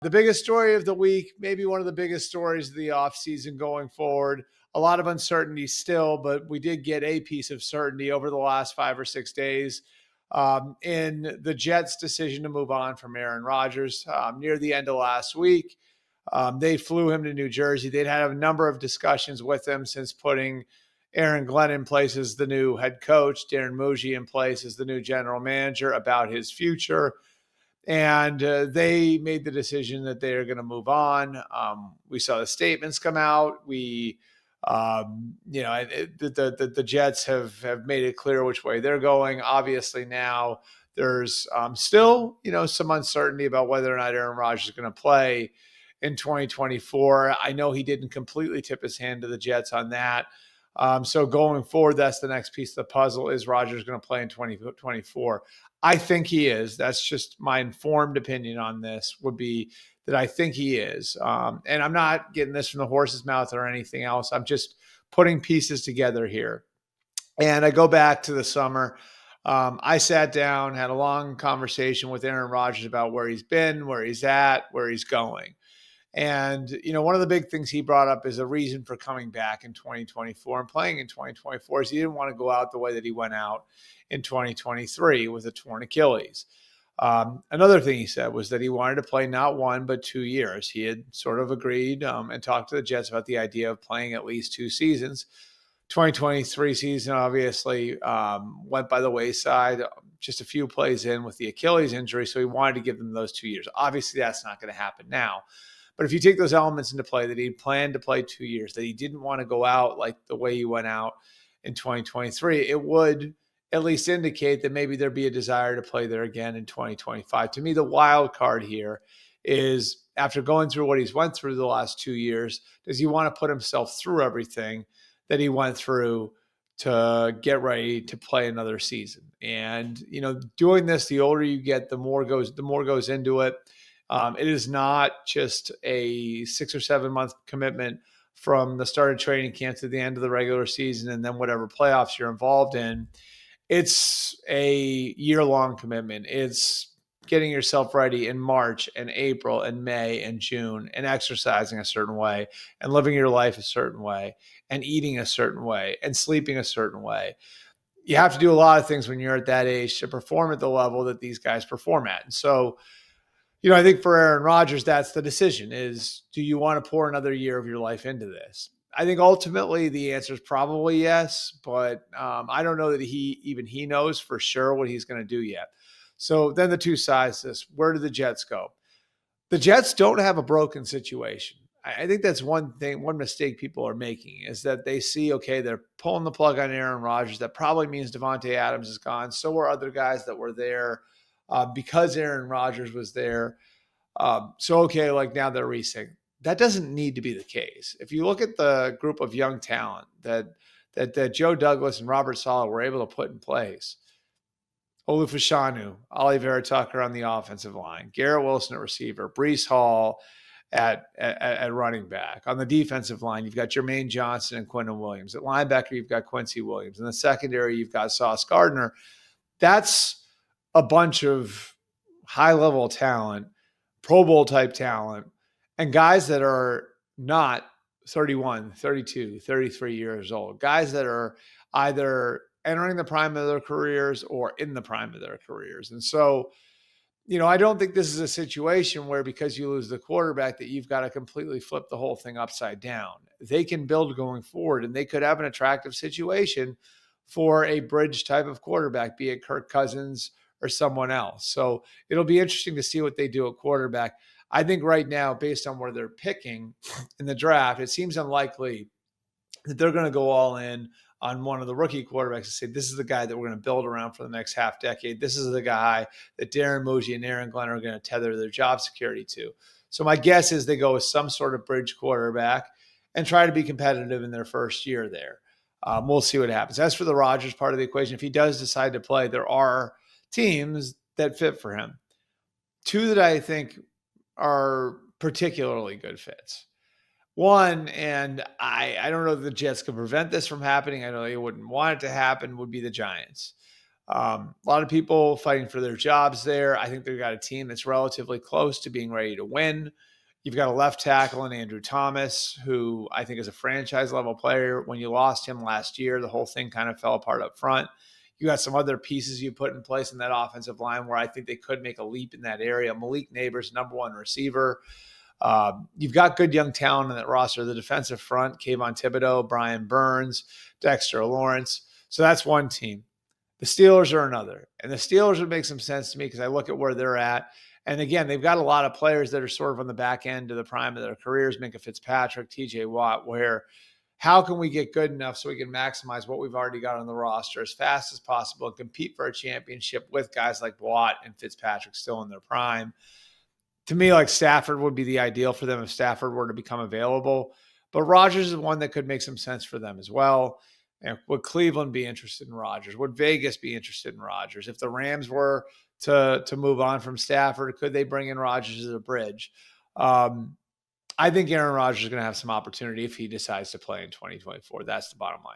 The biggest story of the week, maybe one of the biggest stories of the offseason going forward. A lot of uncertainty still, but we did get a piece of certainty over the last 5 or 6 days in the Jets' decision to move on from Aaron Rodgers near the end of last week. They flew him to New Jersey. They'd had a number of discussions with him since putting Aaron Glenn in place as the new head coach, Darren Muji in place as the new general manager about his future. And they made the decision that they are going to move on. We saw the statements come out. The Jets have made it clear which way they're going. Obviously, now there's still, some uncertainty about whether or not Aaron Rodgers is going to play in 2024. I know he didn't completely tip his hand to the Jets on that. So going forward, that's the next piece of the puzzle. Is Rodgers going to play in 2024? I think he is. That's just my informed opinion on this would be that I think he is. And I'm not getting this from the horse's mouth or anything else. I'm just putting pieces together here. And I go back to the summer. I sat down, had a long conversation with Aaron Rodgers about where he's been, where he's at, where he's going. And, one of the big things he brought up is a reason for coming back in 2024 and playing in 2024 is he didn't want to go out the way that he went out in 2023 with a torn Achilles. Another thing he said was that he wanted to play not 1, but 2 years. He had sort of agreed and talked to the Jets about the idea of playing at least 2 seasons. 2023 season obviously went by the wayside just a few plays in with the Achilles injury. So he wanted to give them those 2 years. Obviously, that's not going to happen now. But if you take those elements into play, that he planned to play 2 years, that he didn't want to go out like the way he went out in 2023, it would at least indicate that maybe there'd be a desire to play there again in 2025. To me, the wild card here is after going through what he's went through the last 2 years, does he want to put himself through everything that he went through to get ready to play another season? And, doing this, the older you get, the more goes into it. It is not just a 6 or 7 month commitment from the start of training camp to the end of the regular season and then whatever playoffs you're involved in. It's a year-long commitment. It's getting yourself ready in March and April and May and June and exercising a certain way and living your life a certain way and eating a certain way and sleeping a certain way. You have to do a lot of things when you're at that age to perform at the level that these guys perform at. And so, I think for Aaron Rodgers, that's the decision is, do you want to pour another year of your life into this? I think ultimately the answer is probably yes, but I don't know that he knows for sure what he's going to do yet. So then the two sides to this, where do the Jets go? The Jets don't have a broken situation. I think that's one mistake people are making is that they see, okay, they're pulling the plug on Aaron Rodgers. That probably means Devontae Adams is gone. So are other guys that were there because Aaron Rodgers was there. Like now they're re-signing. That doesn't need to be the case. If you look at the group of young talent that Joe Douglas and Robert Saleh were able to put in place, Olu Fashanu, Ollie Vera Tucker on the offensive line, Garrett Wilson at receiver, Breece Hall at running back. On the defensive line, you've got Jermaine Johnson and Quentin Williams. At linebacker, you've got Quincy Williams. In the secondary, you've got Sauce Gardner. That's a bunch of high-level talent, Pro Bowl type talent, and guys that are not 31, 32, 33 years old, guys that are either entering the prime of their careers or in the prime of their careers. And so, I don't think this is a situation where because you lose the quarterback that you've got to completely flip the whole thing upside down. They can build going forward, and they could have an attractive situation for a bridge type of quarterback, be it Kirk Cousins or someone else. So it'll be interesting to see what they do at quarterback. I think right now, based on where they're picking in the draft, it seems unlikely that they're going to go all in on one of the rookie quarterbacks and say, this is the guy that we're going to build around for the next half decade. This is the guy that Darren Muji and Aaron Glenn are going to tether their job security to. So my guess is they go with some sort of bridge quarterback and try to be competitive in their first year there. We'll see what happens. As for the Rodgers part of the equation, if he does decide to play, there are teams that fit for him. Two that I think are particularly good fits. One, and I don't know if the Jets could prevent this from happening. I know they wouldn't want it to happen, would be the Giants. A lot of people fighting for their jobs there. I think they've got a team that's relatively close to being ready to win. You've got a left tackle in Andrew Thomas, who I think is a franchise level player. When you lost him last year, the whole thing kind of fell apart up front. You got some other pieces you put in place in that offensive line where I think they could make a leap in that area. Malik Neighbors, number one receiver. You've got good young talent in that roster. The defensive front, Kayvon Thibodeau, Brian Burns, Dexter Lawrence. So that's one team. The Steelers are another. And the Steelers would make some sense to me because I look at where they're at. And again, they've got a lot of players that are sort of on the back end of the prime of their careers, Minka Fitzpatrick, TJ Watt, where how can we get good enough so we can maximize what we've already got on the roster as fast as possible and compete for a championship with guys like Watt and Fitzpatrick still in their prime? To me, like Stafford would be the ideal for them if Stafford were to become available. But Rodgers is one that could make some sense for them as well. And would Cleveland be interested in Rodgers? Would Vegas be interested in Rodgers? If the Rams were to move on from Stafford, could they bring in Rodgers as a bridge? I think Aaron Rodgers is going to have some opportunity if he decides to play in 2024. That's the bottom line.